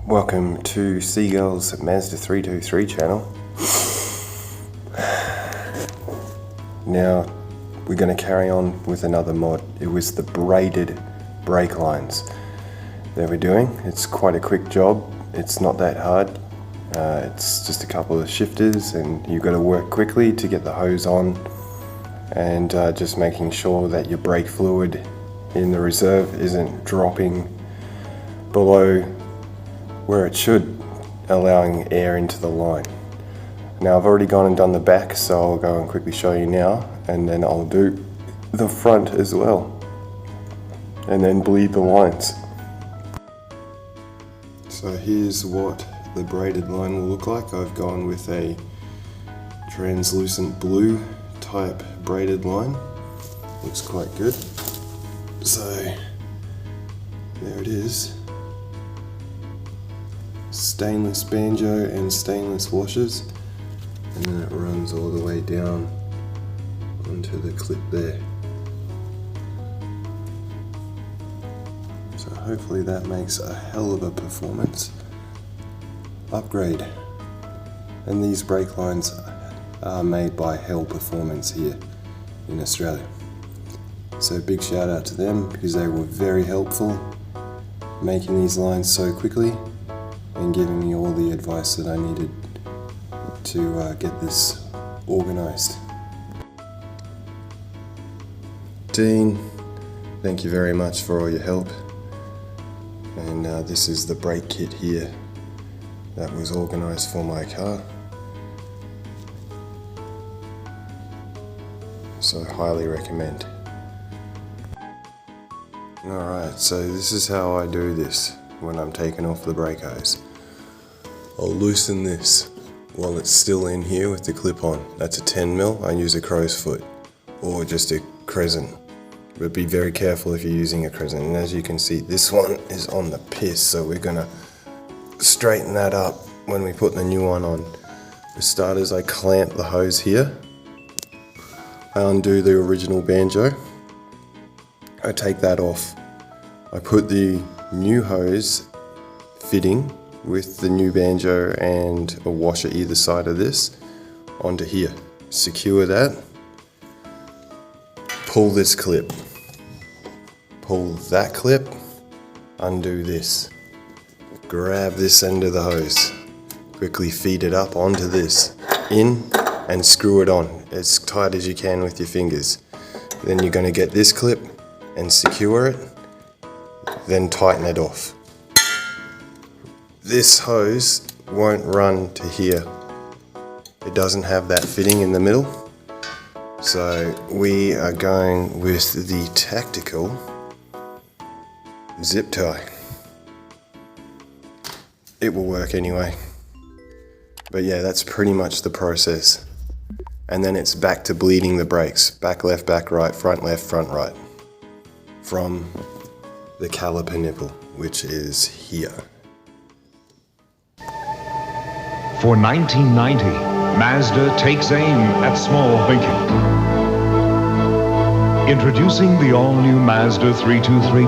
Welcome to Seagull's Mazda 323 channel. Now we're going to carry on with another mod. It was the braided brake lines that we're doing. It's quite a quick job. It's not that hard. It's just a couple of shifters and you've got to work quickly to get the hose on, and just making sure that your brake fluid in the reserve isn't dropping below where it should, allowing air into the line. Now I've already gone and done the back, so I'll go and quickly show you now, and then I'll do the front as well, and then bleed the lines. So here's what the braided line will look like. I've gone with a translucent blue type braided line. Looks quite good. So there it is. Stainless banjo and stainless washers, and then it runs all the way down onto the clip there. So hopefully that makes a hell of a performance upgrade. And these brake lines are made by HEL Performance here in Australia. So big shout out to them, because they were very helpful making these lines so quickly and giving me all the advice that I needed to get this organised. Dean, thank you very much for all your help. And this is the brake kit here that was organised for my car. So highly recommend. Alright, so this is how I do this when I'm taking off the brake hose. I'll loosen this while it's still in here with the clip on. That's a 10mm. I use a crow's foot or just a crescent, but be very careful if you're using a crescent. And as you can see, this one is on the piss, so we're gonna straighten that up when we put the new one on. For starters, I clamp the hose here. I undo the original banjo. I take that off. I put the new hose fitting with the new banjo and a washer either side of this onto here. Secure that. Pull this clip. Pull that clip. Undo this. Grab this end of the hose. Quickly feed it up onto this. In and screw it on as tight as you can with your fingers. Then you're going to get this clip and secure it. Then tighten it off. This hose won't run to here. It doesn't have that fitting in the middle. So we are going with the tactical zip tie. It will work anyway. But yeah, that's pretty much the process. And then it's back to bleeding the brakes. Back left, back right, front left, front right. From the caliper nipple, which is here. For 1990, Mazda takes aim at small thinking. Introducing the all-new Mazda 323